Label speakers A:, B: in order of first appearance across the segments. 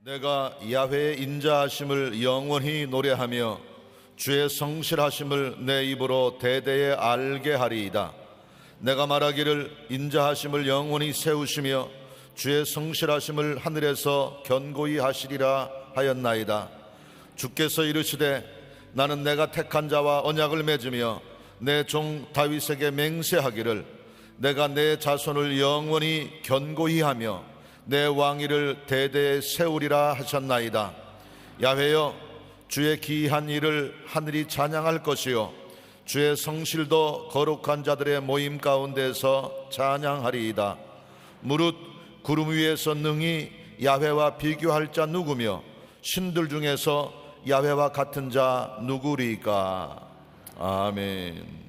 A: 내가 야훼의 인자하심을 영원히 노래하며 주의 성실하심을 내 입으로 대대에 알게 하리이다. 내가 말하기를 인자하심을 영원히 세우시며 주의 성실하심을 하늘에서 견고히 하시리라 하였나이다. 주께서 이르시되 나는 내가 택한 자와 언약을 맺으며 내 종 다윗에게 맹세하기를 내가 내 자손을 영원히 견고히 하며 내 왕위를 대대에 세우리라 하셨나이다. 야훼여, 주의 기이한 일을 하늘이 찬양할 것이요 주의 성실도 거룩한 자들의 모임 가운데서 찬양하리이다. 무릇 구름 위에서 능히 야훼와 비교할 자 누구며 신들 중에서 야훼와 같은 자 누구리까? 아멘.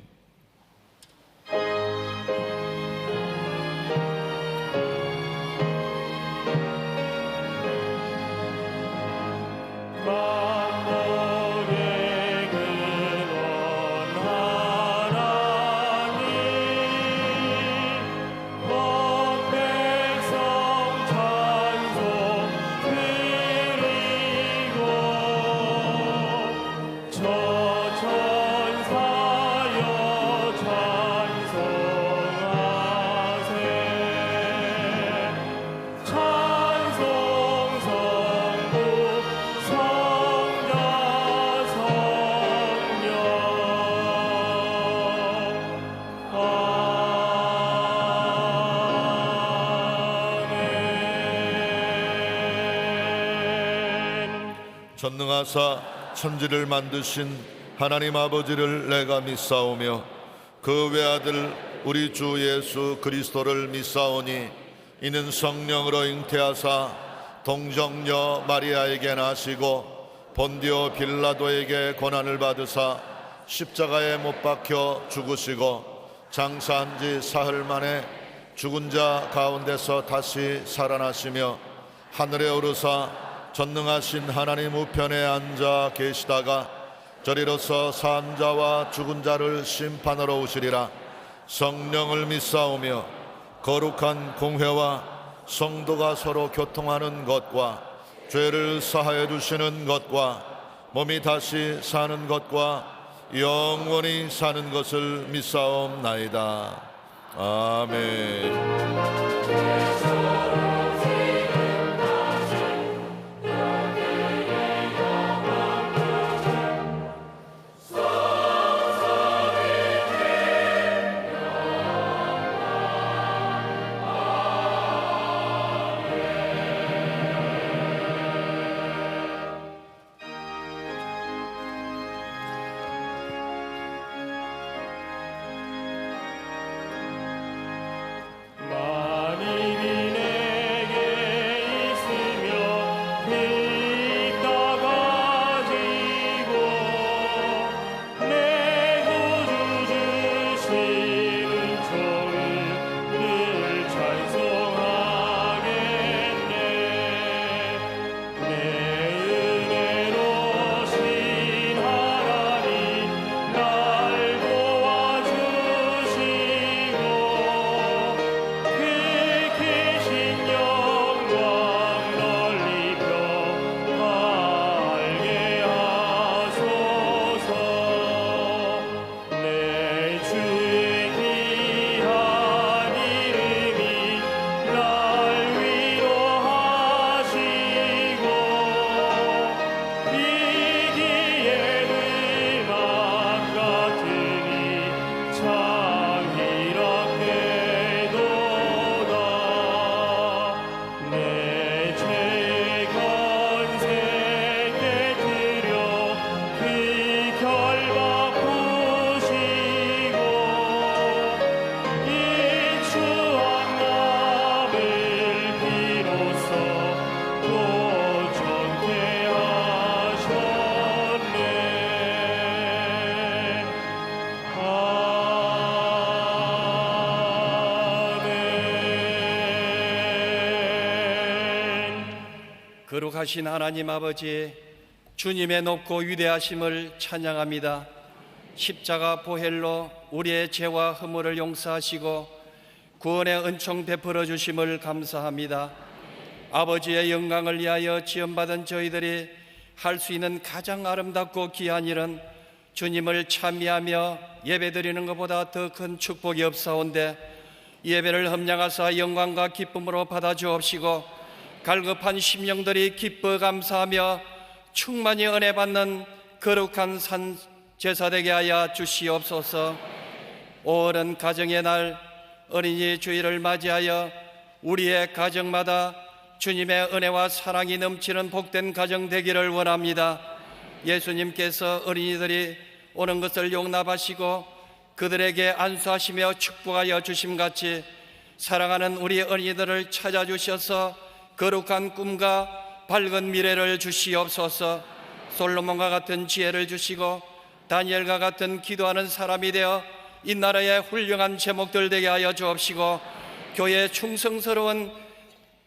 A: 전능하사 천지를 만드신 하나님 아버지를 내가 믿사오며 그 외아들 우리 주 예수 그리스도를 믿사오니 이는 성령으로 잉태하사 동정녀 마리아에게 나시고 본디오 빌라도에게 고난을 받으사 십자가에 못 박혀 죽으시고 장사한 지 사흘 만에 죽은 자 가운데서 다시 살아나시며 하늘에 오르사 전능하신 하나님 우편에 앉아 계시다가 저리로서 산 자와 죽은 자를 심판하러 오시리라. 성령을 믿사오며 거룩한 공회와 성도가 서로 교통하는 것과 죄를 사하여 주시는 것과 몸이 다시 사는 것과 영원히 사는 것을 믿사옵나이다. 아멘.
B: 거룩하신 하나님 아버지, 주님의 높고 위대하심을 찬양합니다. 십자가 보혈로 우리의 죄와 허물을 용서하시고 구원의 은총 베풀어 주심을 감사합니다. 아버지의 영광을 위하여 지음받은 저희들이 할 수 있는 가장 아름답고 귀한 일은 주님을 찬미하며 예배드리는 것보다 더 큰 축복이 없사온데, 예배를 흠량하사 영광과 기쁨으로 받아 주옵시고 갈급한 심령들이 기뻐 감사하며 충만히 은혜 받는 거룩한 산 제사 되게 하여 주시옵소서. 오랜 가정의 날 어린이 주일을 맞이하여 우리의 가정마다 주님의 은혜와 사랑이 넘치는 복된 가정 되기를 원합니다. 예수님께서 어린이들이 오는 것을 용납하시고 그들에게 안수하시며 축복하여 주심같이 사랑하는 우리 어린이들을 찾아주셔서 거룩한 꿈과 밝은 미래를 주시옵소서. 솔로몬과 같은 지혜를 주시고 다니엘과 같은 기도하는 사람이 되어 이 나라의 훌륭한 제목들 되게 하여 주옵시고, 교회의 충성스러운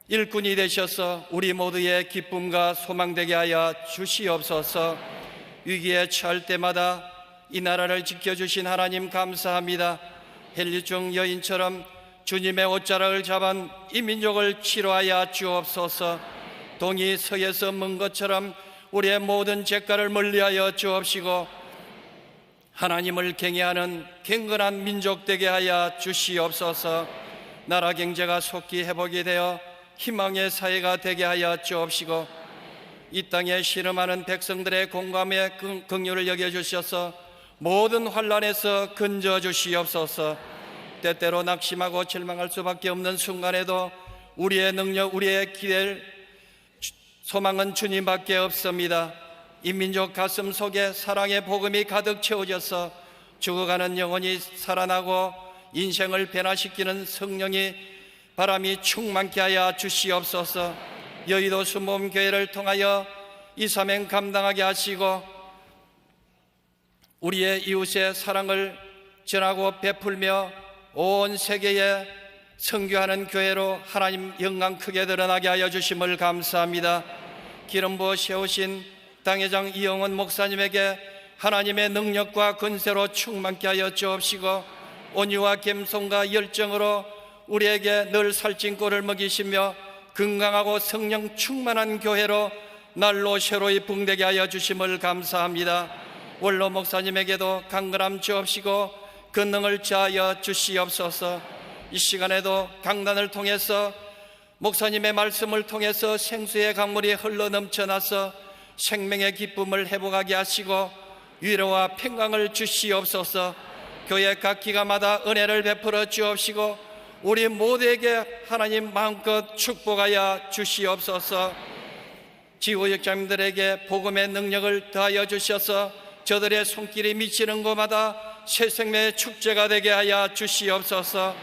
B: 일꾼이 되셔서 우리 모두의 기쁨과 소망 되게 하여 주시옵소서. 위기에 처할 때마다 이 나라를 지켜주신 하나님 감사합니다. 헬리중 여인처럼 주님의 옷자락을 잡은 이 민족을 치료하여 주옵소서. 동이 서에서 먼 것처럼 우리의 모든 죄가를 멀리하여 주옵시고 하나님을 경외하는 경건한 민족 되게 하여 주시옵소서. 나라 경제가 속히 회복이 되어 희망의 사회가 되게 하여 주옵시고 이 땅에 씨름하는 백성들의 공감에 긍휼을 여겨주셔서 모든 환난에서 건져 주시옵소서. 때때로 낙심하고 절망할 수밖에 없는 순간에도 우리의 능력, 우리의 기댈 소망은 주님밖에 없습니다. 이 민족 가슴 속에 사랑의 복음이 가득 채워져서 죽어가는 영혼이 살아나고 인생을 변화시키는 성령이 바람이 충만케 하여 주시옵소서. 여의도 순복음교회를 통하여 이 사명 감당하게 하시고 우리의 이웃의 사랑을 전하고 베풀며 온 세계에 선교하는 교회로 하나님 영광 크게 드러나게 하여 주심을 감사합니다. 기름 부어 세우신 당회장 이영원 목사님에게 하나님의 능력과 권세로 충만케 하여 주옵시고 온유와 겸손과 열정으로 우리에게 늘 살찐 꼴을 먹이시며 건강하고 성령 충만한 교회로 날로 새로이 붕대게 하여 주심을 감사합니다. 원로 목사님에게도 강건함 주옵시고 권능을 자하여 주시옵소서. 이 시간에도 강단을 통해서 목사님의 말씀을 통해서 생수의 강물이 흘러 넘쳐나서 생명의 기쁨을 회복하게 하시고 위로와 평강을 주시옵소서. 교회 각 기가마다 은혜를 베풀어 주옵시고 우리 모두에게 하나님 마음껏 축복하여 주시옵소서. 지구역장님들에게 복음의 능력을 더하여 주셔서 저들의 손길이 미치는 곳마다 새 생명의 축제가 되게 하여 주시옵소서.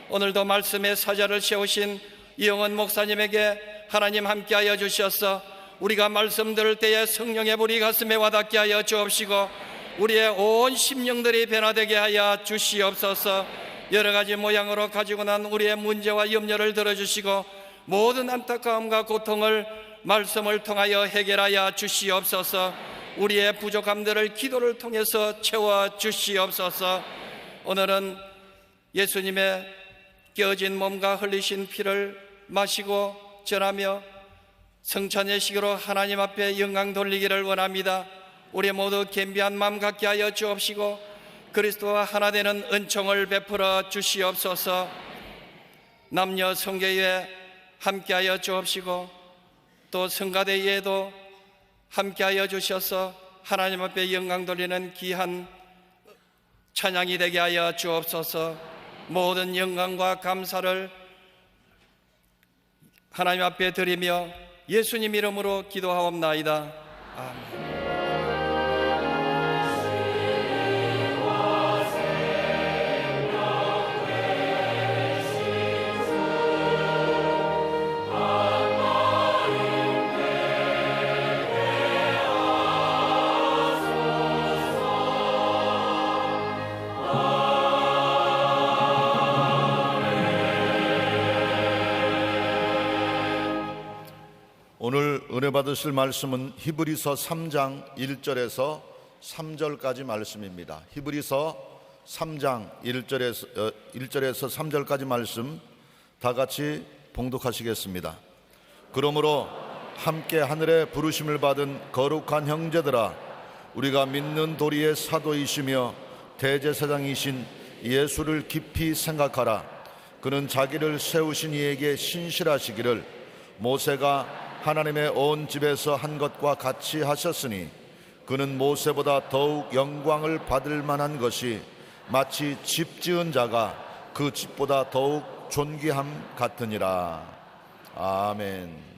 B: 오늘도 말씀의 사자를 세우신 이영원 목사님에게 하나님 함께하여 주셔서 우리가 말씀 들을 때에 성령의 불이 가슴에 와닿게 하여 주옵시고 우리의 온 심령들이 변화되게 하여 주시옵소서. 여러 가지 모양으로 가지고 난 우리의 문제와 염려를 들어주시고 모든 안타까움과 고통을 말씀을 통하여 해결하여 주시옵소서. 우리의 부족함들을 기도를 통해서 채워 주시옵소서. 오늘은 예수님의 깨어진 몸과 흘리신 피를 마시고 전하며 성찬예식으로 하나님 앞에 영광 돌리기를 원합니다. 우리 모두 겸비한 마음 갖게 하여 주옵시고 그리스도와 하나 되는 은총을 베풀어 주시옵소서. 남녀 성교에 함께하여 주옵시고 또 성가대회에도 함께하여 주셔서 하나님 앞에 영광 돌리는 귀한 찬양이 되게 하여 주옵소서. 모든 영광과 감사를 하나님 앞에 드리며 예수님 이름으로 기도하옵나이다. 아멘.
A: 오늘 은혜 받으실 말씀은 히브리서 3장 1절에서 3절까지 말씀입니다. 히브리서 3장 1절에서 3절까지 말씀 다 같이 봉독하시겠습니다. 그러므로 함께 하늘의 부르심을 받은 거룩한 형제들아, 우리가 믿는 도리의 사도이시며 대제사장이신 예수를 깊이 생각하라. 그는 자기를 세우신 이에게 신실하시기를 모세가 하나님의 온 집에서 한 것과 같이 하셨으니, 그는 모세보다 더욱 영광을 받을 만한 것이 마치 집 지은 자가 그 집보다 더욱 존귀함 같으니라. 아멘.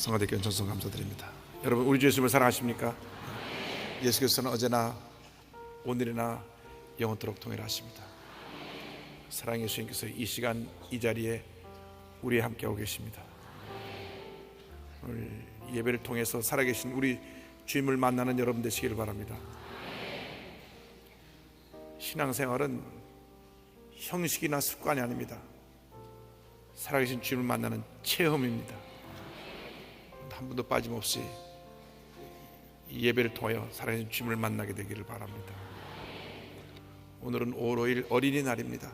C: 성화대교 연천성 감사드립니다. 여러분, 우리 주 예수님을 사랑하십니까? 예수께서는 어제나 오늘이나 영원토록 동일하십니다. 사랑의 예수님께서 이 시간 이 자리에 우리 함께하고 계십니다. 오늘 예배를 통해서 살아계신 우리 주님을 만나는 여러분 되시기를 바랍니다. 신앙생활은 형식이나 습관이 아닙니다. 살아계신 주님을 만나는 체험입니다. 한 번도 빠짐없이 이 예배를 통하여 살아계신 주님을 만나게 되기를 바랍니다. 오늘은 5월 5일 어린이날입니다.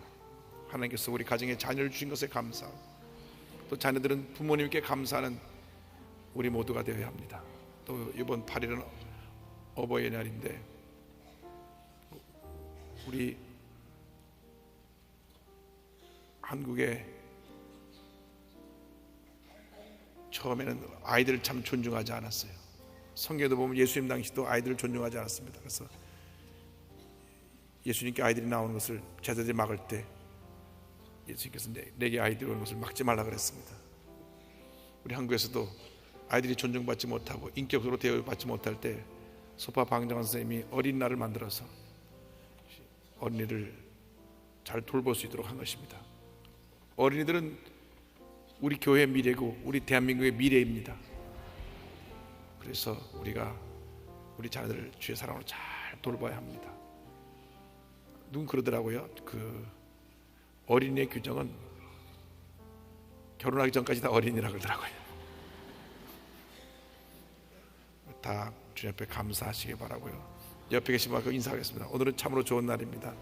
C: 하나님께서 우리 가정에 자녀를 주신 것에 감사하고 또 자녀들은 부모님께 감사하는 우리 모두가 되어야 합니다. 또 이번 8일은 어버이날인데 우리 한국에 처음에는 아이들을 참 존중하지 않았어요. 성경에도 보면 예수님 당시도 아이들을 존중하지 않았습니다. 그래서 예수님께 아이들이 나오는 것을 제자들이 막을 때 예수님께서 내게 아이들이 오는 것을 막지 말라 그랬습니다. 우리 한국에서도 아이들이 존중받지 못하고 인격으로 대우받지 못할 때 소파 방정환 선생님이 어린이날을 만들어서 어린이를 잘 돌볼 수 있도록 한 것입니다. 어린이들은 우리 교회의 미래고 우리 대한민국의 미래입니다. 그래서 우리가 우리 자녀들을 주의 사랑으로 잘 돌봐야 합니다. 누군 그러더라고요. 그 어린이의 규정은 결혼하기 전까지 다 어린이라 그러더라고요. 다 주님 앞에 감사하시기 바라고요. 옆에 계신 분과 인사하겠습니다. 오늘은 참으로 좋은 날입니다.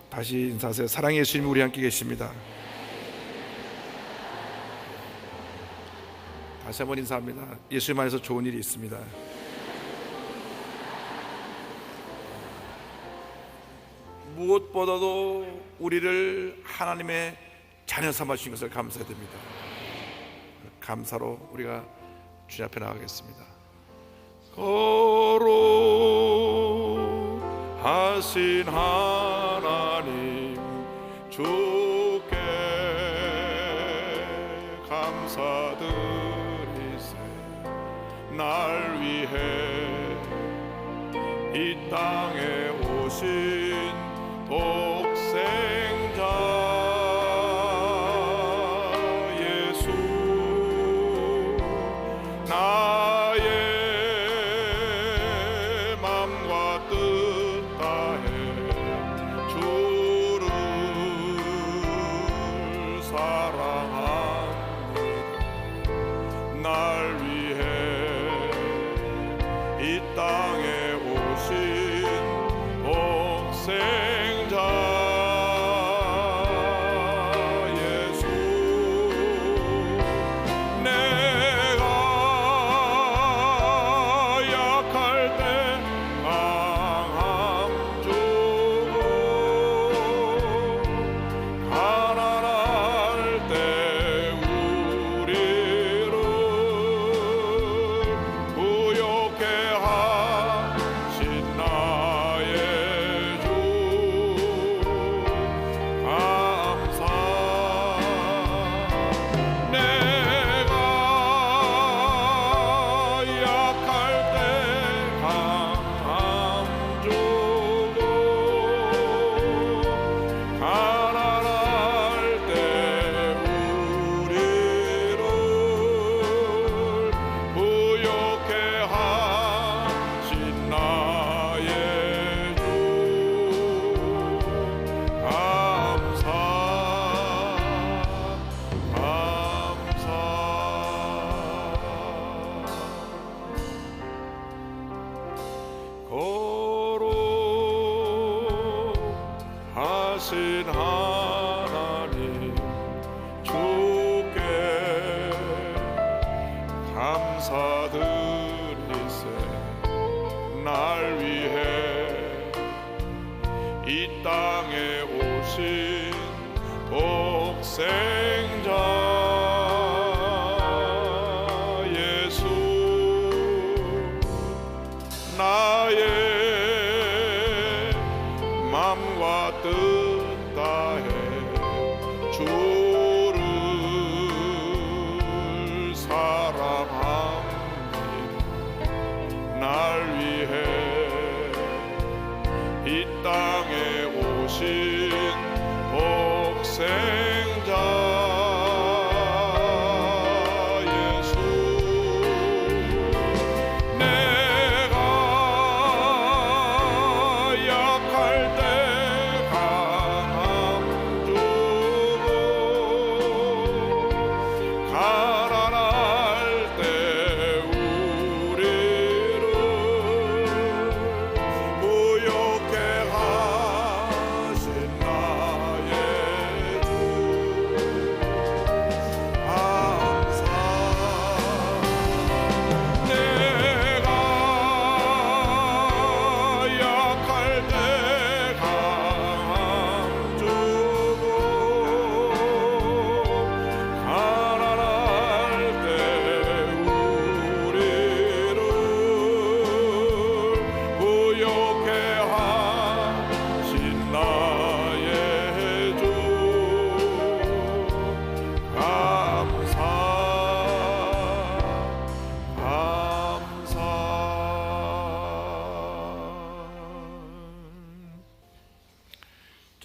C: 다시 인사하세요. 사랑의 예수님이 우리 함께 계십니다. 다시 한번 인사합니다. 예수님 안에서 좋은 일이 있습니다. 무엇보다도 우리를 하나님의 자녀 삼아 주신 것을 감사해야 됩니다. 감사로 우리가 주님 앞에 나가겠습니다. 거룩하신 하나님 주께 감사드리세. 날 위해 이 땅에 오신 독생자 예수 나의 맘과 뜻 다해 주를 사랑합니다. 날 위해 이 땅에 오신 독생자 예수 내가 약할 때 강함 주고 가난할 때 우리를 부욕해 하신 나의 주 감사. 내가 약할 때 강함 주고 가난할 때 우리를 부욕해 하신 나의 주 감사 감사. 거룩하신 하나님 주께 감사드리세. 날 위해 이 땅에 오신 독생자 예수 나의 맘과 뜻 다해 주 바라봅니다. 날 위해 이 땅에 오신 복생자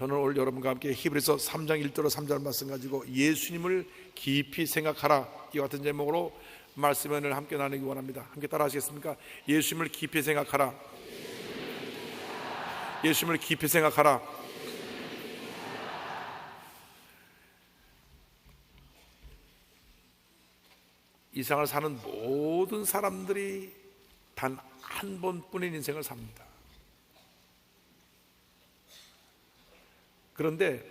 C: 저는 오늘 여러분과 함께 히브리서 3장 1절로 3절 말씀 가지고 예수님을 깊이 생각하라, 이와 같은 제목으로 말씀을 함께 나누기 원합니다. 함께 따라 하시겠습니까? 예수님을 깊이 생각하라. 예수님을 깊이 생각하라. 이 세상을 사는 모든 사람들이 단 한 번뿐인 인생을 삽니다. 그런데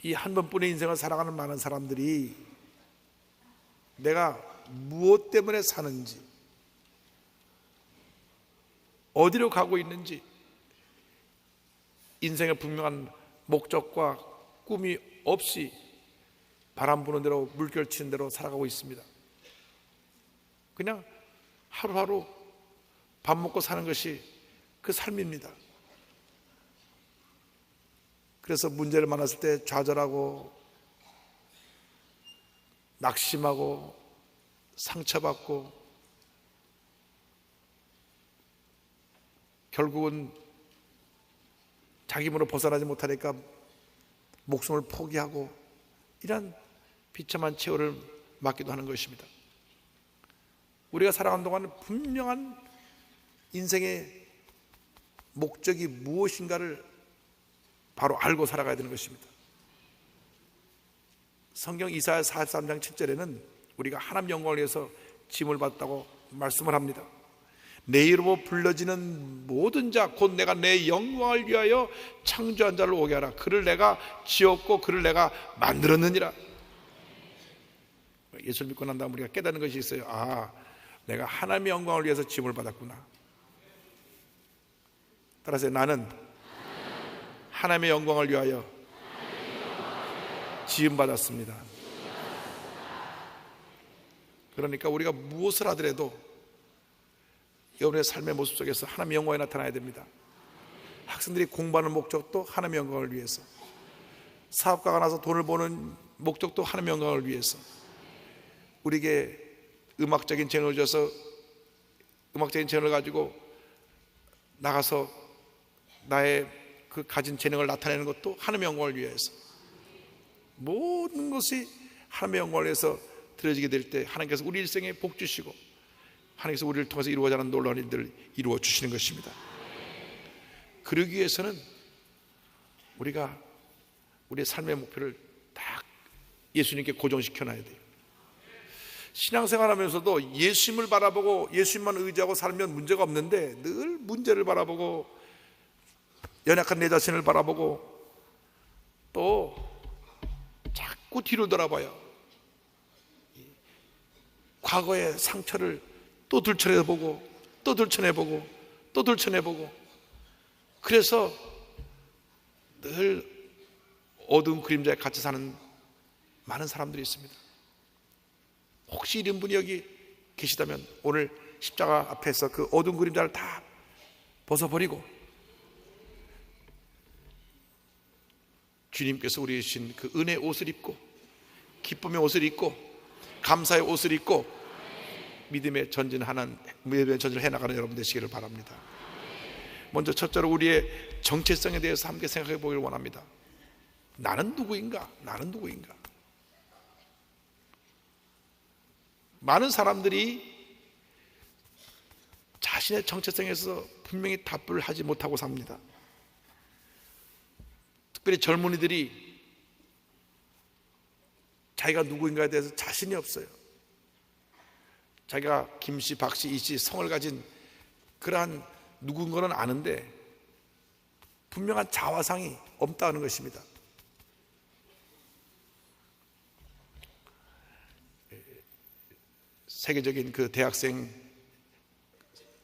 C: 이 한 번뿐인 인생을 살아가는 많은 사람들이 내가 무엇 때문에 사는지, 어디로 가고 있는지, 인생의 분명한 목적과 꿈이 없이 바람 부는 대로 물결 치는 대로 살아가고 있습니다. 그냥 하루하루 밥 먹고 사는 것이 그 삶입니다. 그래서 문제를 만났을 때 좌절하고 낙심하고 상처받고 결국은 자기 몸으로 벗어나지 못하니까 목숨을 포기하고 이런 비참한 최후를 맞기도 하는 것입니다. 우리가 살아가는 동안 분명한 인생의 목적이 무엇인가를 바로 알고 살아가야 되는 것입니다. 성경 이사야 43장 7절에는 우리가 하나님 영광을 위해서 짐을 받았다고 말씀을 합니다. 내 이름으로 불러지는 모든 자 곧 내가 내 영광을 위하여 창조한 자를 오게 하라. 그를 내가 지었고 그를 내가 만들었느니라. 예수를 믿고 난 다음 우리가 깨닫는 것이 있어요. 아, 내가 하나님의 영광을 위해서 짐을 받았구나. 따라서 나는 하나님의 영광을 위하여 지음받았습니다. 그러니까 우리가 무엇을 하더라도 여러분의 삶의 모습 속에서 하나님의 영광이 나타나야 됩니다. 학생들이 공부하는 목적도 하나님의 영광을 위해서, 사업가가 나서 돈을 버는 목적도 하나님의 영광을 위해서, 우리에게 음악적인 재능을 줘서 음악적인 재능을 가지고 나가서 나의 그 가진 재능을 나타내는 것도 하나님의 영광을 위해서, 모든 것이 하나님의 영광을 위해서 드려지게 될 때 하나님께서 우리 일생에 복 주시고 하나님께서 우리를 통해서 이루어지는 놀라운 일들을 이루어 주시는 것입니다. 그러기 위해서는 우리가 우리의 삶의 목표를 딱 예수님께 고정시켜 놔야 돼요. 신앙생활하면서도 예수님을 바라보고 예수님만 의지하고 살면 문제가 없는데 늘 문제를 바라보고 연약한 내 자신을 바라보고 또 자꾸 뒤로 돌아봐요. 과거의 상처를 또 들춰내보고 또 들춰내보고 또 들춰내보고, 그래서 늘 어두운 그림자에 같이 사는 많은 사람들이 있습니다. 혹시 이런 분이 여기 계시다면 오늘 십자가 앞에서 그 어두운 그림자를 다 벗어버리고 주님께서 우리에게 주신 그 은혜의 옷을 입고 기쁨의 옷을 입고 감사의 옷을 입고 믿음의 전진을 해나가는 여러분 되시기를 바랍니다. 먼저 첫째로 우리의 정체성에 대해서 함께 생각해 보기를 원합니다. 나는 누구인가? 나는 누구인가? 많은 사람들이 자신의 정체성에서 분명히 답을 하지 못하고 삽니다. 특별히 젊은이들이 자기가 누구인가에 대해서 자신이 없어요. 자기가 김씨, 박씨, 이씨 성을 가진 그러한 누군 거는 아는데 분명한 자화상이 없다는 것입니다. 세계적인 그 대학생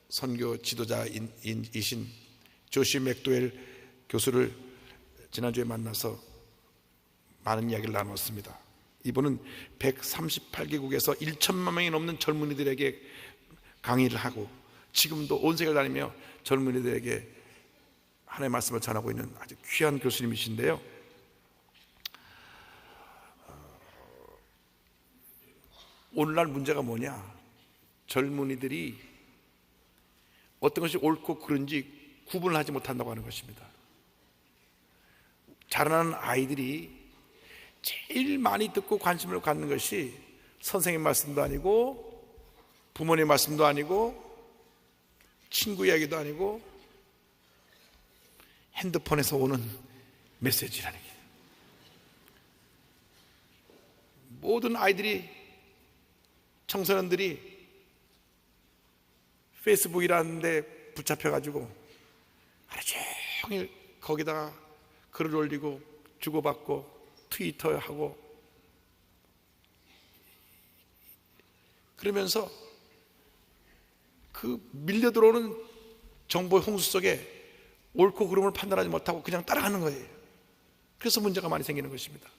C: 선교 지도자이신 조시 맥도웰 교수를 지난주에 만나서 많은 이야기를 나눴습니다. 이분은 138개국에서 1천만 명이 넘는 젊은이들에게 강의를 하고 지금도 온 세계를 다니며 젊은이들에게 하나님의 말씀을 전하고 있는 아주 귀한 교수님이신데요. 오늘날 문제가 뭐냐? 젊은이들이 어떤 것이 옳고 그른지 구분을 하지 못한다고 하는 것입니다. 자라나는 아이들이 제일 많이 듣고 관심을 갖는 것이 선생님 말씀도 아니고 부모님 말씀도 아니고 친구 이야기도 아니고 핸드폰에서 오는 메시지라는 게. 모든 아이들이, 청소년들이 페이스북이라는 데 붙잡혀가지고 하루 종일 거기다가 글을 올리고 주고받고 트위터 하고 그러면서 그 밀려 들어오는 정보의 홍수 속에 옳고 그름을 판단하지 못하고 그냥 따라가는 거예요. 그래서 문제가 많이 생기는 것입니다.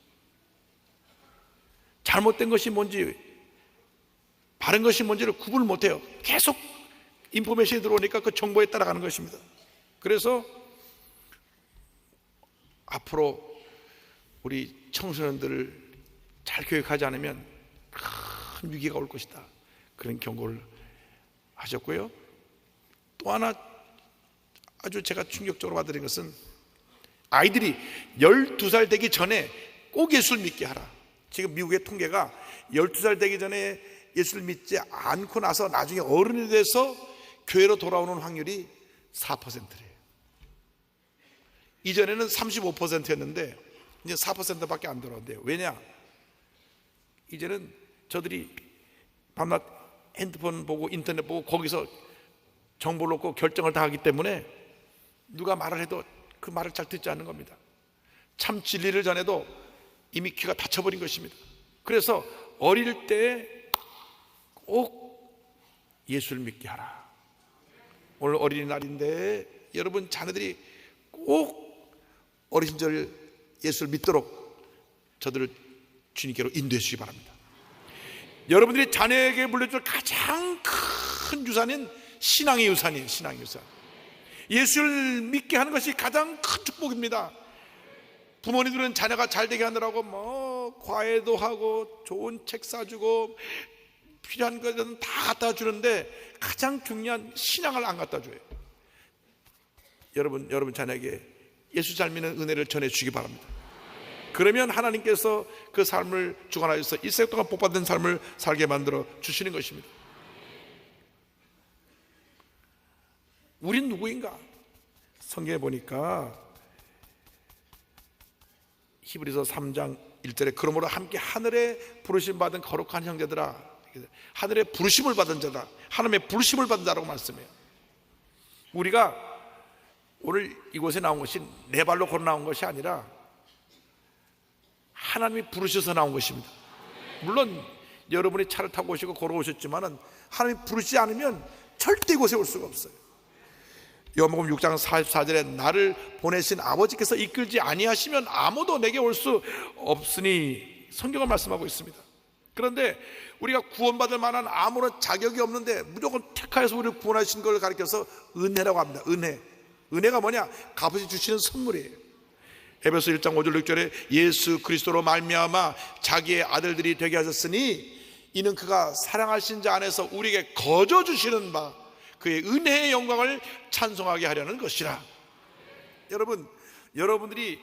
C: 잘못된 것이 뭔지 바른 것이 뭔지를 구분을 못해요. 계속 인포메이션이 들어오니까 그 정보에 따라가는 것입니다. 그래서 앞으로 우리 청소년들을 잘 교육하지 않으면 큰 위기가 올 것이다, 그런 경고를 하셨고요. 또 하나 아주 제가 충격적으로 받은 것은 아이들이 12살 되기 전에 꼭 예수를 믿게 하라. 지금 미국의 통계가 12살 되기 전에 예수를 믿지 않고 나서 나중에 어른이 돼서 교회로 돌아오는 확률이 4%래요. 이전에는 35%였는데 이제 4%밖에 안 돌아온대요. 왜냐? 이제는 저들이 밤낮 핸드폰 보고 인터넷 보고 거기서 정보를 얻고 결정을 다 하기 때문에 누가 말을 해도 그 말을 잘 듣지 않는 겁니다. 참 진리를 전해도 이미 귀가 닫혀버린 것입니다. 그래서 어릴 때 꼭 예수를 믿게 하라. 오늘 어린이날인데 여러분 자녀들이 꼭 어린 시절 예수를 믿도록 저들을 주님께로 인도해 주시기 바랍니다. 여러분들이 자녀에게 물려줄 가장 큰 유산은 신앙의 유산이에요. 신앙의 유산. 예수를 믿게 하는 것이 가장 큰 축복입니다. 부모님들은 자녀가 잘 되게 하느라고 뭐 과외도 하고 좋은 책 사주고 필요한 것은 다 갖다 주는데 가장 중요한 신앙을 안 갖다 줘요. 여러분 자녀에게 예수 잘 믿는 은혜를 전해 주시기 바랍니다. 그러면 하나님께서 그 삶을 주관하셔서 일생 동안 복받은 삶을 살게 만들어 주시는 것입니다. 우린 누구인가? 성경에 보니까 히브리서 3장 1절에 그러므로 함께 하늘에 부르심 받은 거룩한 형제들아, 하늘의 부르심을 받은 자다, 하나님의 부르심을 받은 자라고 말씀해요. 우리가 오늘 이곳에 나온 것이 내 발로 걸어 나온 것이 아니라 하나님이 부르셔서 나온 것입니다. 물론 여러분이 차를 타고 오시고 걸어오셨지만 하나님이 부르시지 않으면 절대 이곳에 올 수가 없어요. 요한복음 6장 44절에 나를 보내신 아버지께서 이끌지 아니하시면 아무도 내게 올 수 없으니 성경을 말씀하고 있습니다. 그런데 우리가 구원받을 만한 아무런 자격이 없는데 무조건 택하여서 우리를 구원하신 걸 가리켜서 은혜라고 합니다. 은혜가 뭐냐? 값없이 주시는 선물이에요. 에베소 1장 5절 6절에 예수 그리스도로 말미암아 자기의 아들들이 되게 하셨으니 이는 그가 사랑하신 자 안에서 우리에게 거저 주시는 바 그의 은혜의 영광을 찬송하게 하려는 것이라. 여러분, 여러분들이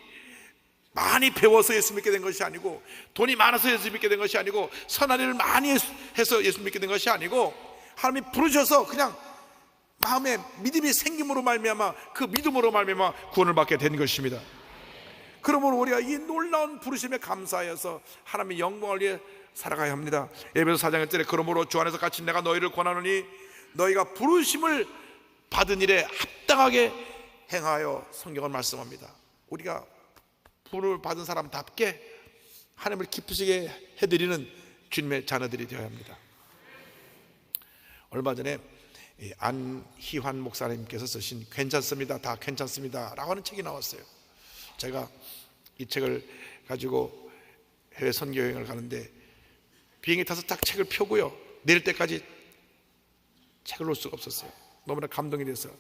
C: 많이 배워서 예수 믿게 된 것이 아니고, 돈이 많아서 예수 믿게 된 것이 아니고, 선한 일을 많이 해서 예수 믿게 된 것이 아니고, 하나님이 부르셔서 그냥 마음에 믿음이 생김으로 말미암아, 그 믿음으로 말미암아 구원을 받게 된 것입니다. 그러므로 우리가 이 놀라운 부르심에 감사하여서 하나님의 영광을 위해 살아가야 합니다. 에베소 4장 1절에 그러므로 주 안에서 갇힌 내가 너희를 권하노니 너희가 부르심을 받은 일에 합당하게 행하여, 성경을 말씀합니다. 우리가 부름을 받은 사람답게 하나님을 기쁘시게 해드리는 주님의 자녀들이 되어야 합니다. 얼마 전에 안희환 목사님께서 쓰신 괜찮습니다, 다 괜찮습니다 라고 하는 책이 나왔어요. 제가 이 책을 가지고 해외 선교 여행을 가는데 비행기 타서 딱 책을 펴고요, 내릴 때까지 책을 놓을 수가 없었어요. 너무나 감동이 돼서.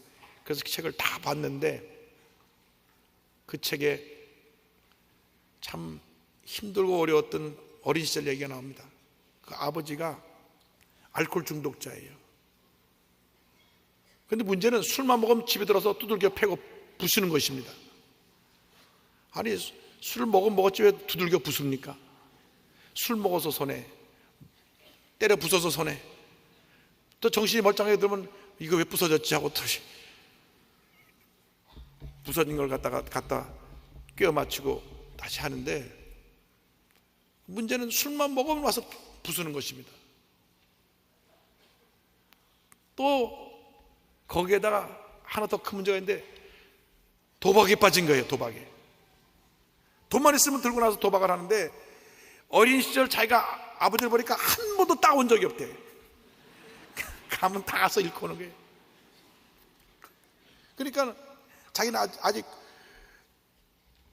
C: 그래서 그 책을 다 봤는데 그 책에 참 힘들고 어려웠던 어린 시절 얘기가 나옵니다. 그 아버지가 알코올 중독자예요. 그런데 문제는 술만 먹으면 집에 들어서 두들겨 패고 부수는 것입니다. 아니, 술을 먹었지 왜 두들겨 부숩니까? 술 먹어서 손해, 때려 부숴서 손해, 또 정신이 멀쩡하게 들면 이거 왜 부서졌지 하고 또 부서진 걸 갖다 꿰어 맞추고 다시 하는데, 문제는 술만 먹으면 와서 부수는 것입니다. 또 거기에다가 하나 더 큰 문제가 있는데 도박에 빠진 거예요. 도박에. 돈만 있으면 들고 나서 도박을 하는데, 어린 시절 자기가 아버지를 보니까 한 번도 따온 적이 없대. 가면 다 가서 잃고 오는 거예요. 그러니까 자기는 아직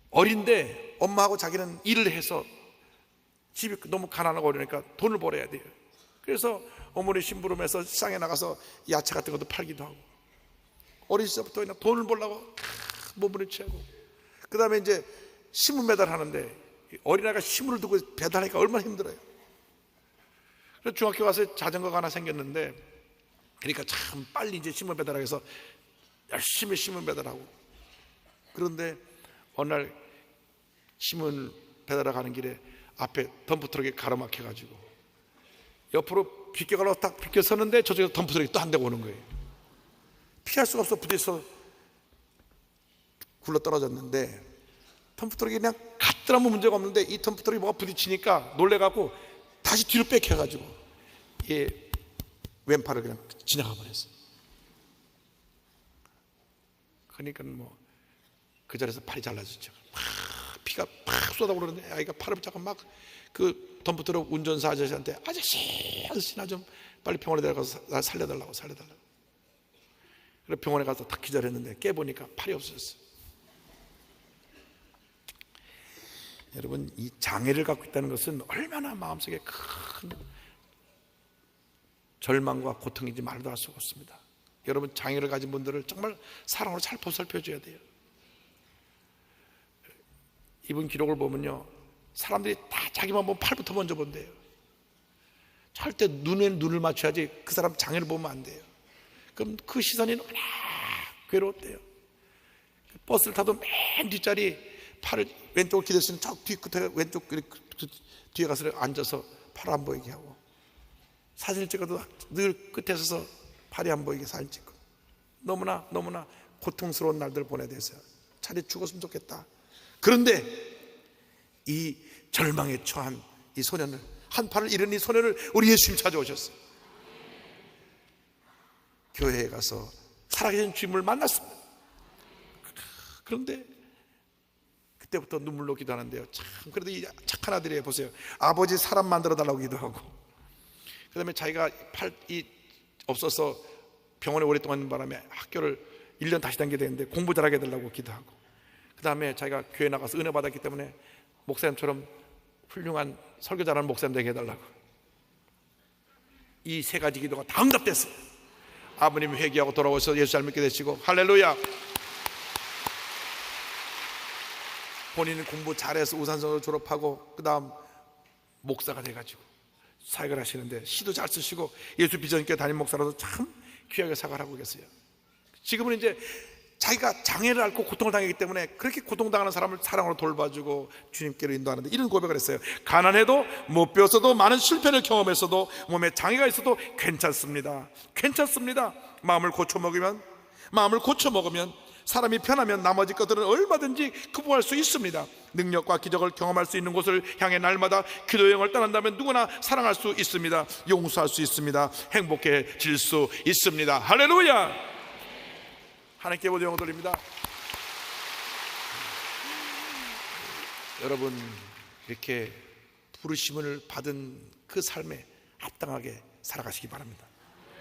C: 어린데 엄마하고 자기는 일을 해서 집이 너무 가난하고 어려우니까 돈을 벌어야 돼요. 그래서 어머니 심부름해서 시장에 나가서 야채 같은 것도 팔기도 하고, 어린 시절부터 그냥 돈을 벌려고 몸부림 치고, 그 다음에 이제 신문 배달하는데 어린아이가 신문을 두고 배달하니까 얼마나 힘들어요. 그래서 중학교 가서 자전거가 하나 생겼는데, 그러니까 참 빨리 이제 신문 배달하기 위해서 열심히 신문 배달하고, 그런데 어느 날 신문 배달하러 가는 길에 앞에 덤프트럭이 가로막혀가지고 옆으로 비껴가려고 딱 비껴서는데 저쪽에서 덤프트럭이 또 한 대가 오는 거예요. 피할 수가 없어 부딪혀서 굴러떨어졌는데, 덤프트럭이 그냥 갔더라면 문제가 없는데 이 덤프트럭이 뭐가 부딪히니까 놀래갖고 다시 뒤로 뺏겨가지고 얘 왼팔을 그냥 지나가 버렸어요. 그러니까 뭐 그 자리에서 팔이 잘라졌죠. 피가 팍 쏟아오르는데 아이가 팔을 붙잡고 막 그 덤프트럭 운전사 아저씨한테 아저씨 나 좀 빨리 병원에 데려가서 나 살려달라고. 그래서 병원에 가서 딱 기다렸는데 깨보니까 팔이 없어졌어요. 여러분, 이 장애를 갖고 있다는 것은 얼마나 마음속에 큰 절망과 고통인지 말도 할 수가 없습니다. 여러분, 장애를 가진 분들을 정말 사랑으로 잘 보살펴줘야 돼요. 이분 기록을 보면요, 사람들이 다 자기만 보면 팔부터 먼저 본대요. 절대 눈에 눈을 맞춰야지 그 사람 장애를 보면 안 돼요. 그럼 그 시선이 너무나 괴로웠대요. 버스를 타도 맨 뒷자리 팔을 왼쪽을 기댈 저 뒤끝에 왼쪽 뒤에 가서 앉아서 팔 안 보이게 하고, 사진을 찍어도 늘 끝에 서서 팔이 안 보이게 사진 찍고, 너무나 고통스러운 날들을 보내야 돼서 차라리 죽었으면 좋겠다. 그런데 이 절망에 처한 이 소년을, 한 팔을 잃은 이 소년을 우리 예수님 찾아오셨어요. 교회에 가서 살아계신 주님을 만났습니다. 그런데 그때부터 눈물로 기도하는데요, 참 그래도 이 착한 아들이에요. 보세요, 아버지 사람 만들어 달라고 기도하고, 그 다음에 자기가 팔이 없어서 병원에 오랫동안 있는 바람에 학교를 1년 다시 다니게 되는데 공부 잘하게 해달라고 기도하고, 그 다음에 자기가 교회 나가서 은혜 받았기 때문에 목사님처럼 훌륭한 설교 잘하는 목사님 되게 해달라고. 이 세 가지 기도가 다 응답됐어요. 아버님 회개하고 돌아오셔서 예수 잘 믿게 되시고, 할렐루야. 본인은 공부 잘해서 우산성을 졸업하고 그 다음 목사가 돼가지고 사역을 하시는데 시도 잘 쓰시고 예수 비전교회 담임 목사로서 참 귀하게 사역을 하고 계세요. 지금은 이제 자기가 장애를 앓고 고통을 당했기 때문에 그렇게 고통당하는 사람을 사랑으로 돌봐주고 주님께로 인도하는데 이런 고백을 했어요. 가난해도 못 배웠어도 많은 실패를 경험했어도 몸에 장애가 있어도 괜찮습니다. 괜찮습니다. 마음을 고쳐 먹으면 사람이 편하면 나머지 것들은 얼마든지 극복할 수 있습니다. 능력과 기적을 경험할 수 있는 곳을 향해 날마다 기도 여행을 떠난다면 누구나 사랑할 수 있습니다. 용서할 수 있습니다. 행복해질 수 있습니다. 할렐루야. 하나님께 모두 영광 돌립니다. 여러분, 이렇게 부르심을 받은 그 삶에 합당하게 살아가시기 바랍니다.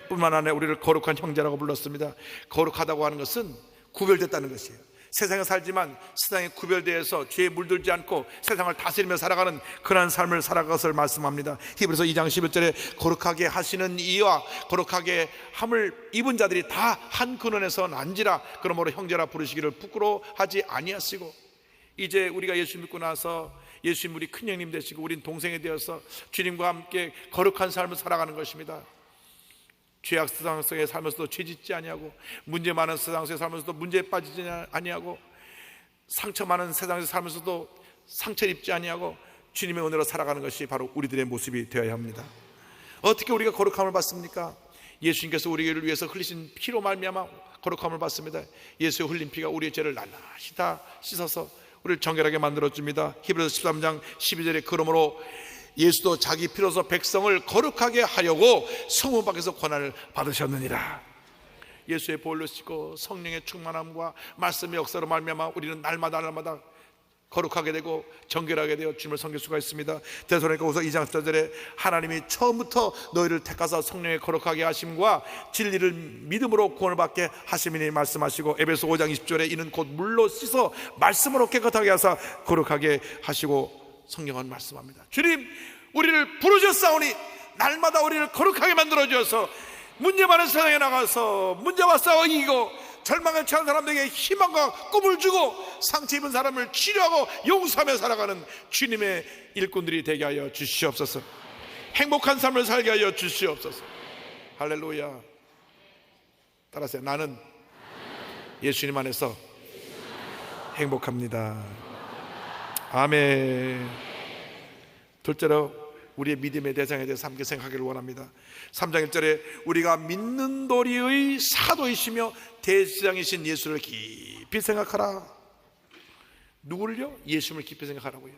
C: 뿐만 아니라 우리를 거룩한 형제라고 불렀습니다. 거룩하다고 하는 것은 구별됐다는 것이에요. 세상에 살지만 세상에 구별되어서 죄에 물들지 않고 세상을 다스리며 살아가는 그러한 삶을 살아갈 것을 말씀합니다. 히브리서 2장 11절에 거룩하게 하시는 이와 거룩하게 함을 입은 자들이 다 한 근원에서 난지라. 그러므로 형제라 부르시기를 부끄러워하지 아니하시고. 이제 우리가 예수 믿고 나서 예수님 우리 큰형님 되시고 우린 동생이 되어서 주님과 함께 거룩한 삶을 살아가는 것입니다. 죄악 세상 속에 살면서도 죄 짓지 아니하고, 문제 많은 세상 속에 살면서도 문제에 빠지지 아니하고, 상처 많은 세상에서 살면서도 상처를 입지 아니하고 주님의 은혜로 살아가는 것이 바로 우리들의 모습이 되어야 합니다. 어떻게 우리가 거룩함을 받습니까? 예수님께서 우리를 위해서 흘리신 피로 말미암아 거룩함을 받습니다. 예수의 흘린 피가 우리의 죄를 낱낱이 다 씻어서 우리를 정결하게 만들어줍니다. 히브리서 13장 12절에 그러므로 예수도 자기 피로서 백성을 거룩하게 하려고 성문 밖에서 고난을 받으셨느니라. 예수의 보혈로 씻고 성령의 충만함과 말씀의 역사로 말미암아 우리는 날마다 거룩하게 되고 정결하게 되어 주님을 섬길 수가 있습니다. 데살로니가후서 2장 14절에 하나님이 처음부터 너희를 택하사 성령의 거룩하게 하심과 진리를 믿음으로 구원을 받게 하심이니 말씀하시고, 에베소 5장 20절에 이는 곧 물로 씻어 말씀으로 깨끗하게 하사 거룩하게 하시고 성령은 말씀합니다. 주님, 우리를 부르셨사오니 날마다 우리를 거룩하게 만들어 주셔서 문제 많은 세상에 나가서 문제와 싸워 이기고 절망에 처한 사람들에게 희망과 꿈을 주고 상처 입은 사람을 치료하고 용서하며 살아가는 주님의 일꾼들이 되게 하여 주시옵소서. 행복한 삶을 살게 하여 주시옵소서. 할렐루야. 따라하세요. 나는 예수님 안에서 행복합니다. 아멘. 둘째로 우리의 믿음의 대상에 대해서 함께 생각하기를 원합니다. 3장 1절에 우리가 믿는 도리의 사도이시며 대제사장이신 예수를 깊이 생각하라. 누구를요? 예수님을 깊이 생각하라고요.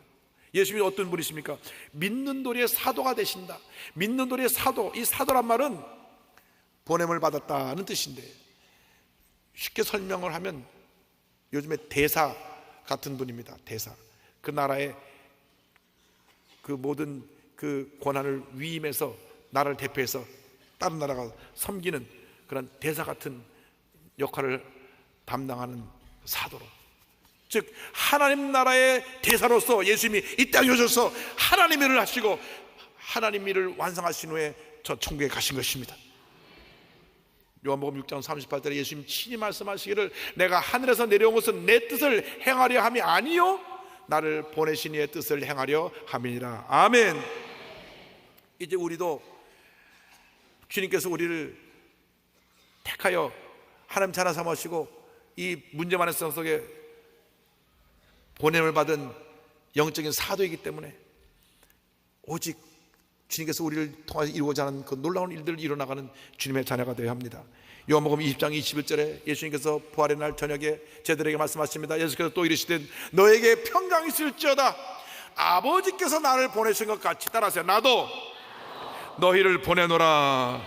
C: 예수님이 어떤 분이십니까? 믿는 도리의 사도가 되신다. 믿는 도리의 사도, 이 사도란 말은 보냄을 받았다는 뜻인데, 쉽게 설명을 하면 요즘에 대사 같은 분입니다. 대사. 그 나라의 그 모든 그 권한을 위임해서 나라를 대표해서 다른 나라가 섬기는 그런 대사 같은 역할을 담당하는 사도로, 즉 하나님 나라의 대사로서 예수님이 이 땅에 오셔서 하나님 일을 하시고 하나님 일을 완성하신 후에 저 천국에 가신 것입니다. 요한복음 6장 38절에 예수님 친히 말씀하시기를 내가 하늘에서 내려온 것은 내 뜻을 행하려 함이 아니요 나를 보내신 이의 뜻을 행하려 함이니라. 아멘. 이제 우리도 주님께서 우리를 택하여 하나님 자나 삼으시고 이 문제 많은 세상 속에 보냄을 받은 영적인 사도이기 때문에 오직 주님께서 우리를 통해서 이루고자 하는 그 놀라운 일들을 이뤄나가는 주님의 자녀가 되어야 합니다. 요한복음 20장 21절에 예수님께서 부활의 날 저녁에 제들에게 말씀하십니다. 예수께서 또 이르시되 너에게 평강이 있을지어다. 아버지께서 나를 보내신 것 같이, 따라하세요. 나도 너희를 보내노라.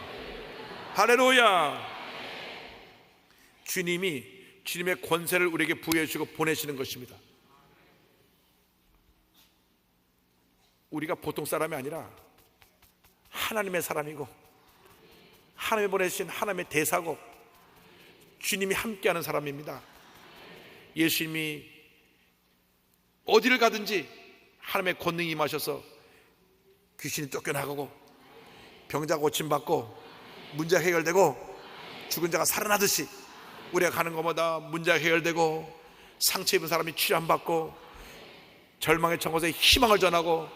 C: 할렐루야. 주님이 주님의 권세를 우리에게 부여해 주시고 보내시는 것입니다. 우리가 보통 사람이 아니라 하나님의 사람이고 하나님이 보내신 하나님의 대사고 주님이 함께하는 사람입니다. 예수님이 어디를 가든지 하나님의 권능이 임하셔서 귀신이 쫓겨나가고 병자가 고침받고 문제가 해결되고 죽은 자가 살아나듯이 우리가 가는 것마다 문제가 해결되고 상처 입은 사람이 치료받고 절망에 처한 곳에 희망을 전하고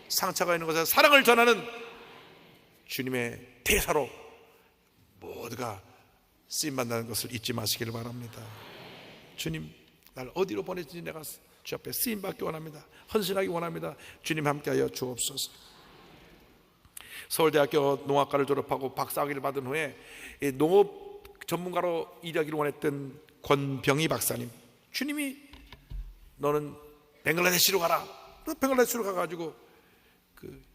C: 상처가 있는 곳에 사랑을 전하는 주님의 대사로 모두가 쓰임받는 것을 잊지 마시기를 바랍니다. 주님, 날 어디로 보내든지 내가 주 앞에 쓰임받기 원합니다. 헌신하기 원합니다. 주님 함께하여 주옵소서. 서울대학교 농학과를 졸업하고 박사학위를 받은 후에 농업 전문가로 일하기를 원했던 권병희 박사님, 주님이 너는 벵글라데시로 가라. 벵글라데시로 가가지고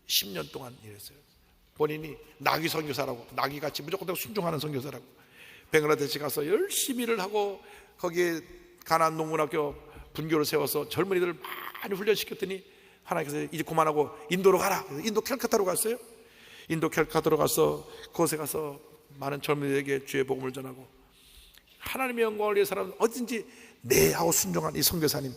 C: 10년 동안 일했어요. 본인이 나귀 선교사라고, 나귀같이 무조건 순종하는 선교사라고 벵글라데시 가서 열심히 일을 하고 거기에 가나안 농문학교 분교를 세워서 젊은이들을 많이 훈련시켰더니 하나님께서 이제 그만하고 인도로 가라. 인도 캘카타로 갔어요. 인도 캘카타로 가서 그곳에 가서 많은 젊은이들에게 주의 복음을 전하고 하나님의 영광을 위해서라면 어딘지 네 하고 순종한 이 선교사님,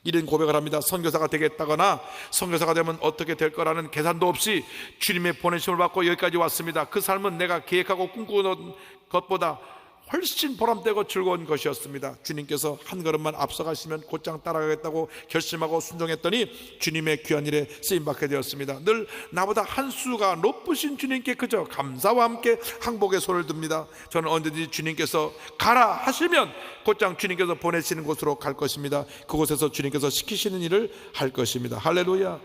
C: 이런 고백을 합니다. 선교사가 되겠다거나 선교사가 되면 어떻게 될 거라는 계산도 없이 주님의 보내심을 받고 여기까지 왔습니다. 그 삶은 내가 계획하고 꿈꾸는 것보다 훨씬 보람되고 즐거운 것이었습니다. 주님께서 한 걸음만 앞서가시면 곧장 따라가겠다고 결심하고 순종했더니 주님의 귀한 일에 쓰임받게 되었습니다. 늘 나보다 한 수가 높으신 주님께 그저 감사와 함께 항복의 손을 듭니다. 저는 언제든지 주님께서 가라 하시면 곧장 주님께서 보내시는 곳으로 갈 것입니다. 그곳에서 주님께서 시키시는 일을 할 것입니다. 할렐루야.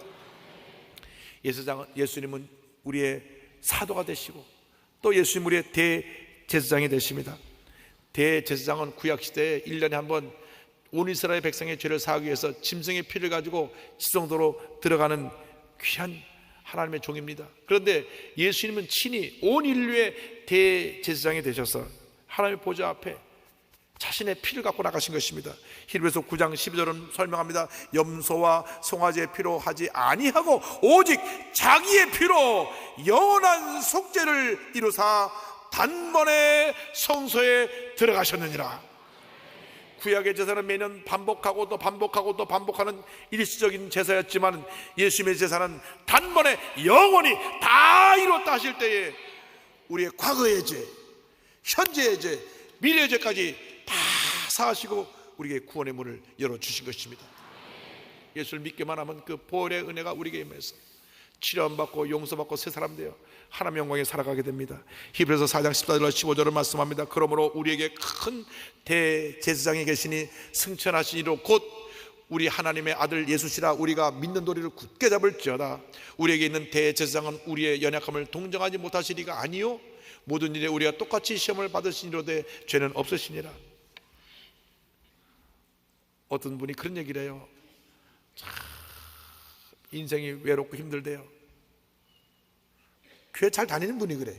C: 예수님은 우리의 사도가 되시고 또 예수님 우리의 대제사장이 되십니다. 대제사장은 구약시대에 1년에 한 번 온 이스라엘 백성의 죄를 사하기 위해서 짐승의 피를 가지고 지성소로 들어가는 귀한 하나님의 종입니다. 그런데 예수님은 친히 온 인류의 대제사장이 되셔서 하나님의 보좌 앞에 자신의 피를 갖고 나가신 것입니다. 히브리서 9장 12절은 설명합니다. 염소와 송아지의 피로 하지 아니하고 오직 자기의 피로 영원한 속죄를 이루사 단번에 성소에 들어가셨느니라. 구약의 제사는 매년 반복하고 또 반복하고 또 반복하는 일시적인 제사였지만 예수님의 제사는 단번에 영원히 다 이뤘다 하실 때에 우리의 과거의 죄, 현재의 죄, 미래의 죄까지 다 사하시고 우리에게 구원의 문을 열어주신 것입니다. 예수를 믿기만 하면 그 보혈의 은혜가 우리에게 임해서 치료받고 용서받고 새 사람 되어 하나님의 영광에 살아가게 됩니다. 히브리서 4장 14절과 15절을 말씀합니다. 그러므로 우리에게 큰 대제사장이 계시니 승천하신 이로 곧 우리 하나님의 아들 예수시라 우리가 믿는 도리를 굳게 잡을지어다. 우리에게 있는 대제사장은 우리의 연약함을 동정하지 못하시리가 아니요 모든 일에 우리가 똑같이 시험을 받으시니로되 죄는 없으시니라. 어떤 분이 그런 얘기를 해요. 인생이 외롭고 힘들대요. 교회 잘 다니는 분이 그래.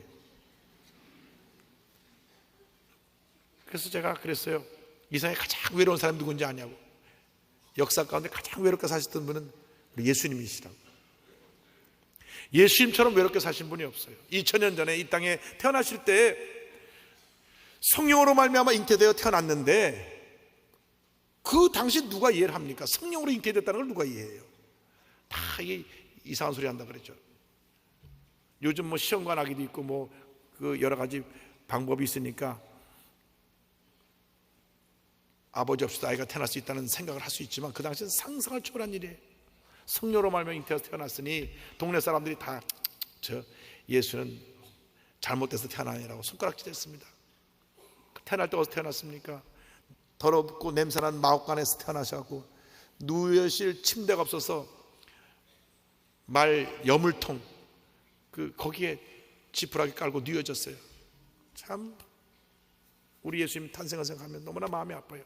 C: 그래서 제가 그랬어요. 이 세상에 가장 외로운 사람이 누군지 아냐고. 역사 가운데 가장 외롭게 사셨던 분은 우리 예수님이시라고. 예수님처럼 외롭게 사신 분이 없어요. 2000년 전에 이 땅에 태어나실 때 성령으로 말미암아 잉태되어 태어났는데 그 당시 누가 이해를 합니까? 성령으로 잉태됐다는 걸 누가 이해해요? 다 이게 이상한 소리 한다 그랬죠. 요즘 뭐 시험관 아기도 있고 뭐 그 여러 가지 방법이 있으니까 아버지 없이도 아이가 태어날 수 있다는 생각을 할 수 있지만 그 당시는 상상을 초월한 일이에요. 성령으로 말미암아 잉태해서 태어났으니 동네 사람들이 다 저 예수는 잘못돼서 태어나니라고 손가락질했습니다. 태어날 때 어디서 태어났습니까? 더럽고 냄새난 마옥간에서 태어나셔갖고 누우실 침대가 없어서 말 여물통 거기에 지푸라기 깔고 누워졌어요. 참 우리 예수님 탄생을 생각하면 너무나 마음이 아파요.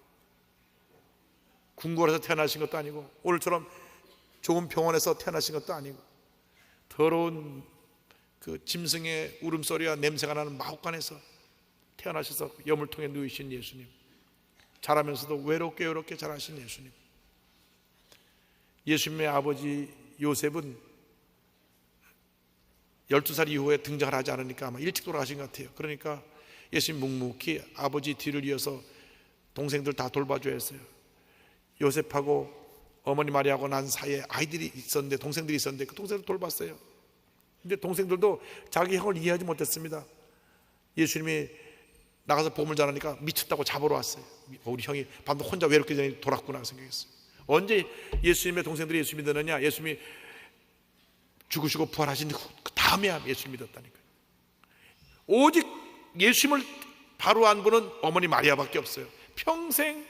C: 궁궐에서 태어나신 것도 아니고 오늘처럼 좋은 병원에서 태어나신 것도 아니고 더러운 그 짐승의 울음소리와 냄새가 나는 마옥간에서 태어나셔서 여물통에 누우신 예수님, 자라면서도 외롭게 자라신 예수님. 예수님의 아버지 요셉은 12살 이후에 등장을 하지 않으니까 아마 일찍 돌아가신 것 같아요. 그러니까 예수님 묵묵히 아버지 뒤를 이어서 동생들 다 돌봐줘야 했어요. 요셉하고 어머니 마리아하고 난 사이에 아이들이 있었는데, 동생들이 있었는데 그 동생들 돌봤어요. 근데 동생들도 자기 형을 이해하지 못했습니다. 예수님이 나가서 보물 자라니까 미쳤다고 잡으러 왔어요. 우리 형이 밤도 혼자 외롭게 돌았구나 생각했어요. 언제 예수님의 동생들이 예수 믿었느냐? 예수님이 죽으시고 부활하신 그 다음에야 예수 믿었다니까요. 오직 예수님을 바로 안 보는 어머니 마리아밖에 없어요. 평생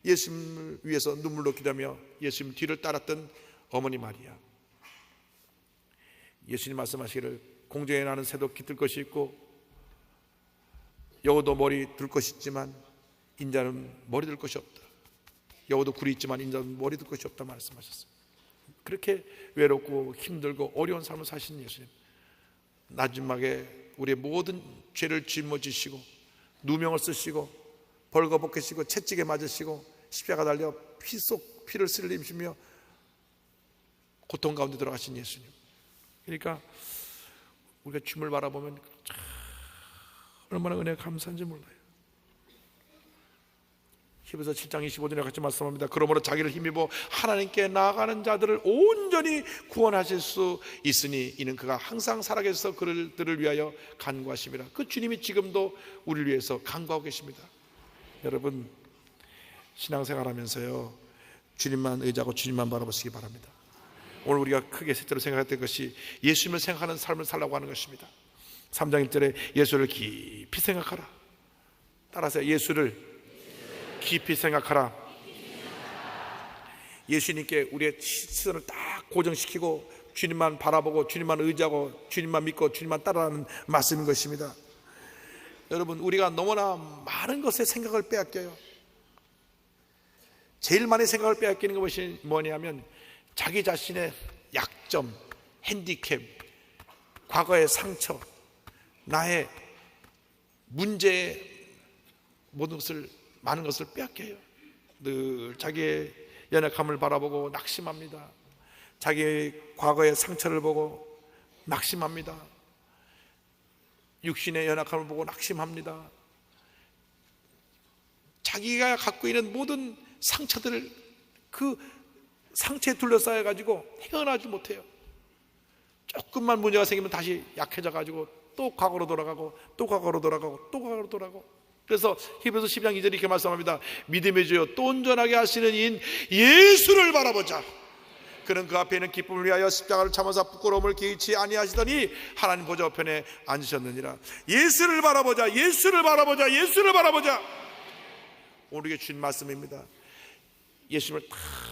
C: 예수님을 위해서 눈물로 기다며 예수님 뒤를 따랐던 어머니 마리아. 예수님 말씀하시기를 공중에 나는 새도 깃들 것이 있고 여우도 머리 둘 것이 있지만 인자는 머리 둘 것이 없다. 여우도 굴이 있지만 인자는 머리 둘 것이 없다 말씀하셨어요. 그렇게 외롭고 힘들고 어려운 삶을 사신 예수님, 마지막에 우리의 모든 죄를 짊어지시고 누명을 쓰시고 벌거벗기시고 채찍에 맞으시고 십자가 달려 피를 흘리시며 고통 가운데 들어가신 예수님. 그러니까 우리가 주님을 바라보면 얼마나 은혜가 감사한지 몰라요. 히브리서 7장 25절에 같이 말씀합니다. 그러므로 자기를 힘입어 하나님께 나아가는 자들을 온전히 구원하실 수 있으니 이는 그가 항상 살아계셔서 그들을 위하여 간구하심이라. 그 주님이 지금도 우리를 위해서 간구하고 계십니다. 여러분, 신앙생활하면서요, 주님만 의지하고 주님만 바라보시기 바랍니다. 오늘 우리가 크게 셋째로 생각했던 것이 예수님을 생각하는 삶을 살라고 하는 것입니다. 3장 1절에 예수를 깊이 생각하라. 따라서 예수를 깊이 생각하라. 예수님께 우리의 시선을 딱 고정시키고 주님만 바라보고 주님만 의지하고 주님만 믿고 주님만 따라가는 말씀인 것입니다. 여러분, 우리가 너무나 많은 것에 생각을 빼앗겨요. 제일 많이 생각을 빼앗기는 것이 뭐냐면 자기 자신의 약점, 핸디캡, 과거의 상처, 나의 문제의 모든 것을, 많은 것을 빼앗겨요. 늘 자기의 연약함을 바라보고 낙심합니다. 자기의 과거의 상처를 보고 낙심합니다. 육신의 연약함을 보고 낙심합니다. 자기가 갖고 있는 모든 상처들을 그 상처에 둘러싸여 가지고 헤어나지 못해요. 조금만 문제가 생기면 다시 약해져 가지고 또 과거로 돌아가고 또 과거로 돌아가고 또 과거로 돌아가고. 그래서 히브리서 12장 2절에 이렇게 말씀합니다. 믿음의 주여 또 온전하게 하시는 이인 예수를 바라보자. 그는 그 앞에 있는 기쁨을 위하여 십자가를 참으사 부끄러움을 개의치 아니하시더니 하나님 보좌 우편에 앉으셨느니라. 예수를 바라보자. 예수를 바라보자. 예수를 바라보자. 오늘 이게 주님 말씀입니다. 예수님을 다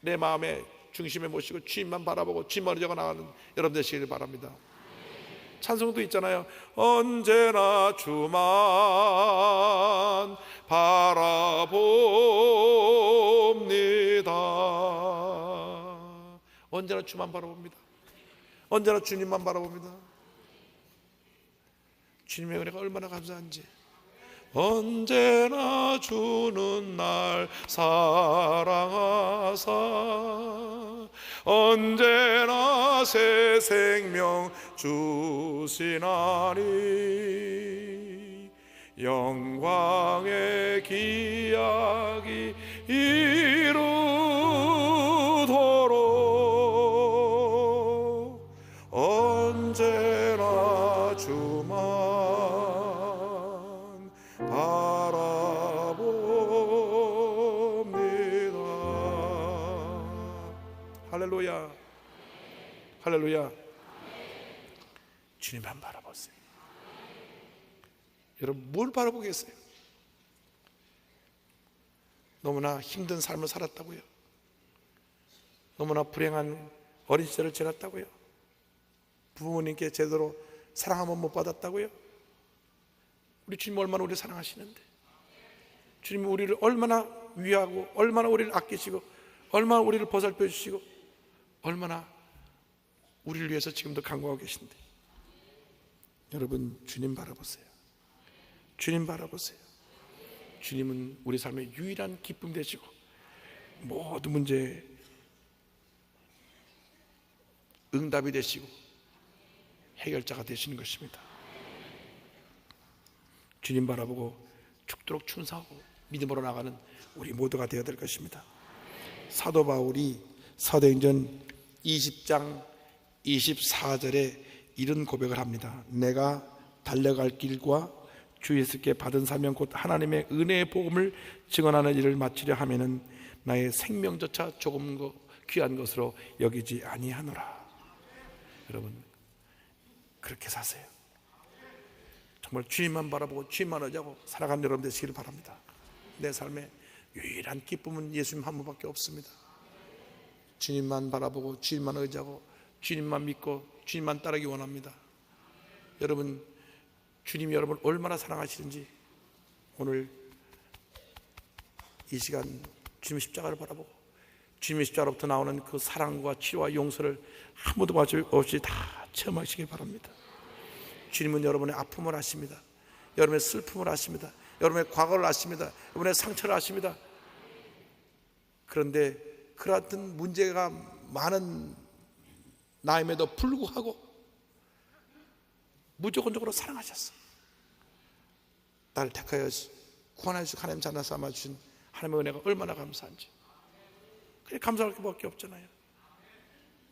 C: 내 마음의 중심에 모시고 주님만 바라보고 주님만 의지하고 나가는 여러분 되시기를 바랍니다. 찬송도 있잖아요. 언제나 주만 바라봅니다. 언제나 주만 바라봅니다. 언제나 주님만 바라봅니다. 주님의 은혜가 얼마나 감사한지. 언제나 주는 날 사랑하사 언제나 새 생명 주시나니 영광의 기약이 이루도록 언제나 주만 바라봅니다. 할렐루야, 할렐루야. 주님만 바라보세요. 여러분, 뭘 바라보겠어요? 너무나 힘든 삶을 살았다고요? 너무나 불행한 어린 시절을 지났다고요? 부모님께 제대로 사랑 한번 못 받았다고요? 우리 주님 얼마나 우리를 사랑하시는데, 주님이 우리를 얼마나 위하고 얼마나 우리를 아끼시고 얼마나 우리를 보살펴 주시고 얼마나 우리를 위해서 지금도 간구하고 계신데, 여러분 주님 바라보세요. 주님 바라보세요. 주님은 우리 삶의 유일한 기쁨 되시고 모든 문제에 응답이 되시고 해결자가 되시는 것입니다. 주님 바라보고 죽도록 충성하고 믿음으로 나가는 우리 모두가 되어야 될 것입니다. 사도 바울이 사도행전 20장 24절에 이런 고백을 합니다. 내가 달려갈 길과 주 예수께 받은 사명 곧 하나님의 은혜의 복음을 증언하는 일을 마치려 하면은 나의 생명조차 조금 귀한 것으로 여기지 아니하노라. 여러분 그렇게 사세요. 정말 주님만 바라보고 주님만 의지하고 살아가는 여러분 되시기를 바랍니다. 내 삶의 유일한 기쁨은 예수님 한 분밖에 없습니다. 주님만 바라보고 주님만 의지하고 주님만 믿고 주님만 따르기 원합니다. 여러분, 주님이 여러분을 얼마나 사랑하시는지 오늘 이 시간 주님의 십자가를 바라보고 주님의 십자가로부터 나오는 그 사랑과 치료와 용서를 한 번도 없이 다 체험하시기 바랍니다. 주님은 여러분의 아픔을 아십니다. 여러분의 슬픔을 아십니다. 여러분의 과거를 아십니다. 여러분의 상처를 아십니다. 그런데 그러한 문제가 많은 나임에도 불구하고 무조건적으로 사랑하셨어. 나를 택하여 구원하시고 하나님 자녀 삼아주신 하나님의 은혜가 얼마나 감사한지. 그래 감사할 것밖에 없잖아요.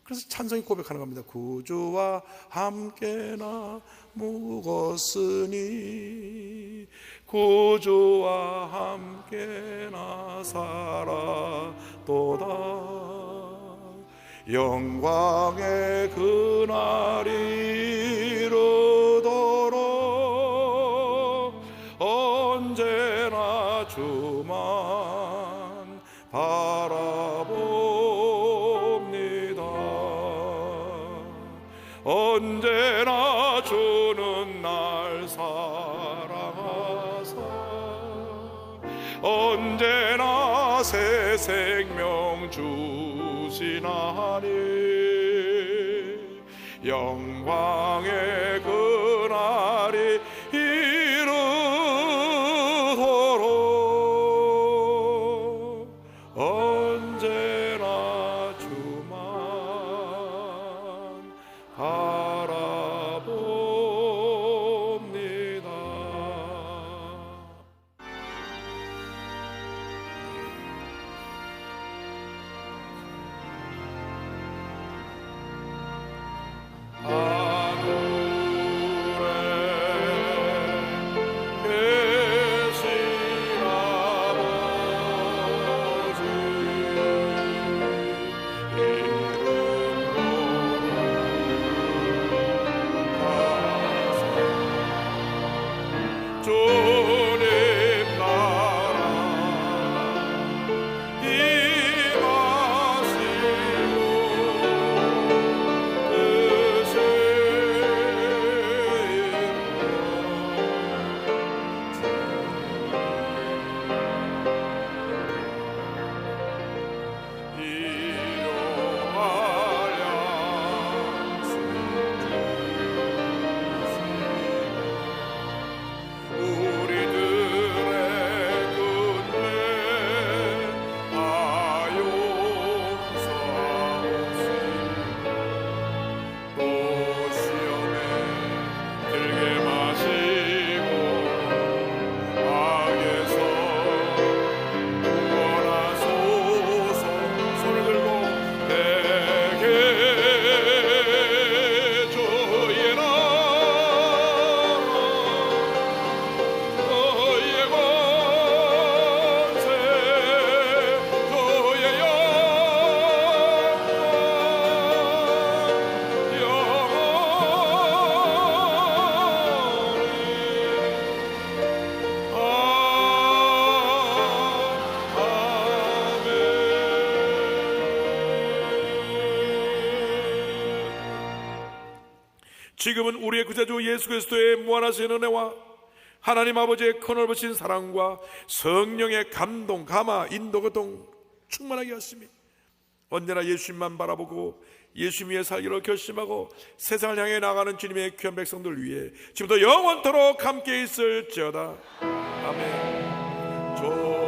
C: 그래서 찬송이 고백하는 겁니다. 구주와 함께나 묵었으니 구주와 함께나 살아도다. 영광의 그날이 이르도록 언제나 주만 바라봅니다. 언제나 주는 날 사랑하사 언제나 새 생명 주시나니 영광의 그날이 이르도록 언제나 주만 바라봅니다. 지금은 우리의 구세주 예수 그리스도의 무한하신 은혜와 하나님 아버지의 크넓으신 사랑과 성령의 감동, 감화, 인도, 교통 충만하게 하시며 언제나 예수님만 바라보고 예수 위에 살기로 결심하고 세상을 향해 나가는 주님의 귀한 백성들 위해 지금부터 영원토록 함께 있을지어다. 아멘.